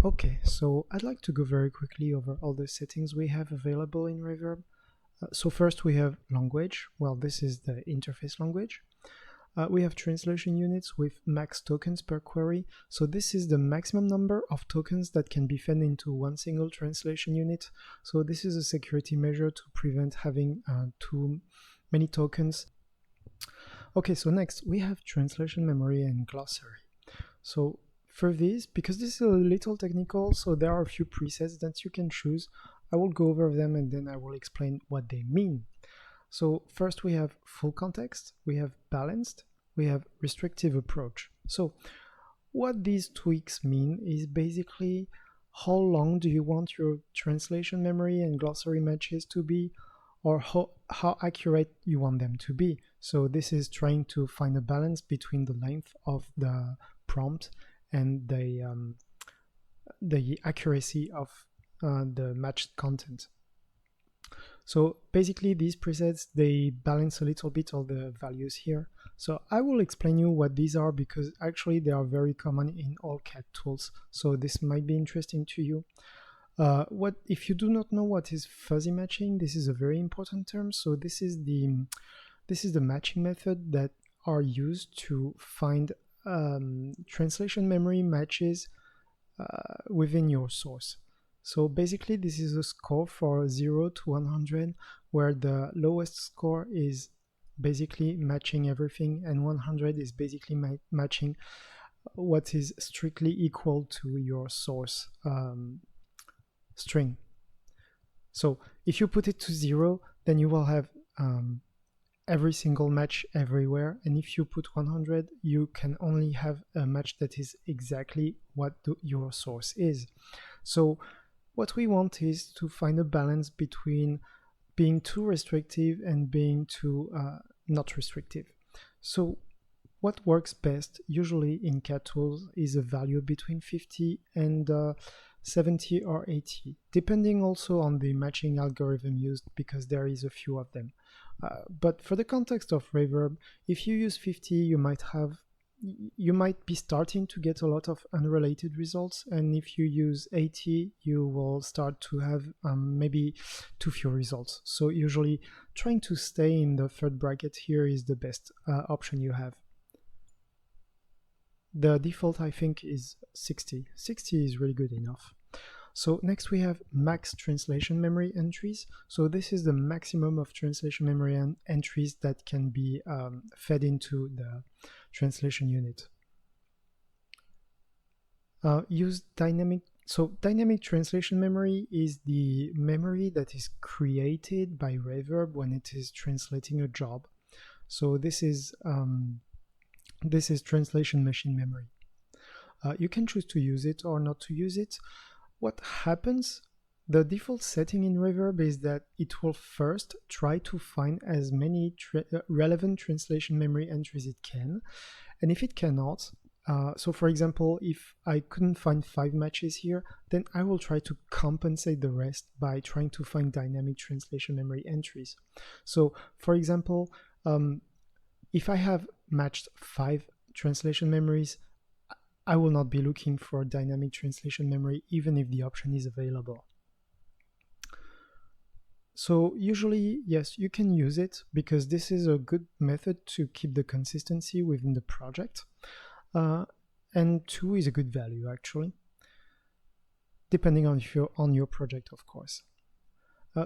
Okay, so I'd like to go very quickly over all the settings we have available in Raiverb. So first we have language. Well, this is the interface language. We have translation units with max tokens per query. So this is the maximum number of tokens that can be fed into one single translation unit. So this is a security measure to prevent having too many tokens. Okay, so next we have translation memory and glossary. So for this, because this is a little technical, so there are a few presets that you can choose. I will go over them and then I will explain what they mean. So first we have full context, we have balanced, we have restrictive approach. So what these tweaks mean is basically how long do you want your translation memory and glossary matches to be, or how accurate you want them to be. So this is trying to find a balance between the length of the prompt and the accuracy of the matched content. So basically these presets, they balance a little bit all the values here. So I will explain you what these are because actually they are very common in all CAD tools. So this might be interesting to you. What if you do not know what is fuzzy matching? This is a very important term. So this is the matching method that are used to find translation memory matches within your source. So basically this is a score for 0 to 100 where the lowest score is basically matching everything and 100 is basically matching what is strictly equal to your source string. So if you put it to 0, then you will have every single match everywhere, and if you put 100, you can only have a match that is exactly what your source is. So what we want is to find a balance between being too restrictive and being too not restrictive. So what works best usually in CAD tools is a value between 50 and 70 or 80, depending also on the matching algorithm used, because there is a few of them. But for the context of Raiverb, if you use 50, you might be starting to get a lot of unrelated results, and if you use 80, you will start to have maybe too few results. So usually trying to stay in the third bracket here is the best option you have. The default, I think, is 60. 60 is really good enough. So next we have max translation memory entries. So this is the maximum of translation memory entries that can be fed into the translation unit. Use dynamic. So dynamic translation memory is the memory that is created by Raiverb when it is translating a job. So this is translation machine memory. You can choose to use it or not to use it. What happens, the default setting in Raiverb is that it will first try to find as many relevant translation memory entries it can. And if it cannot, so for example, if I couldn't find 5 matches here, then I will try to compensate the rest by trying to find dynamic translation memory entries. So for example, if I have matched 5 translation memories, I will not be looking for dynamic translation memory even if the option is available. So usually, yes, you can use it because this is a good method to keep the consistency within the project. And 2 is a good value actually, depending on your project, of course.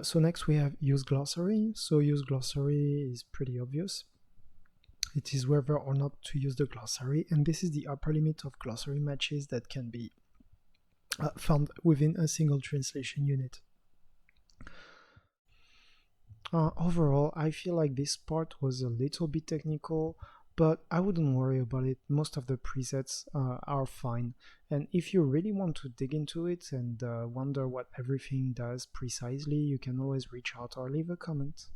So next we have use glossary. So use glossary is pretty obvious. It is whether or not to use the glossary, and this is the upper limit of glossary matches that can be found within a single translation unit. Overall, I feel like this part was a little bit technical, but I wouldn't worry about it. Most of the presets are fine, and if you really want to dig into it and wonder what everything does precisely, you can always reach out or leave a comment.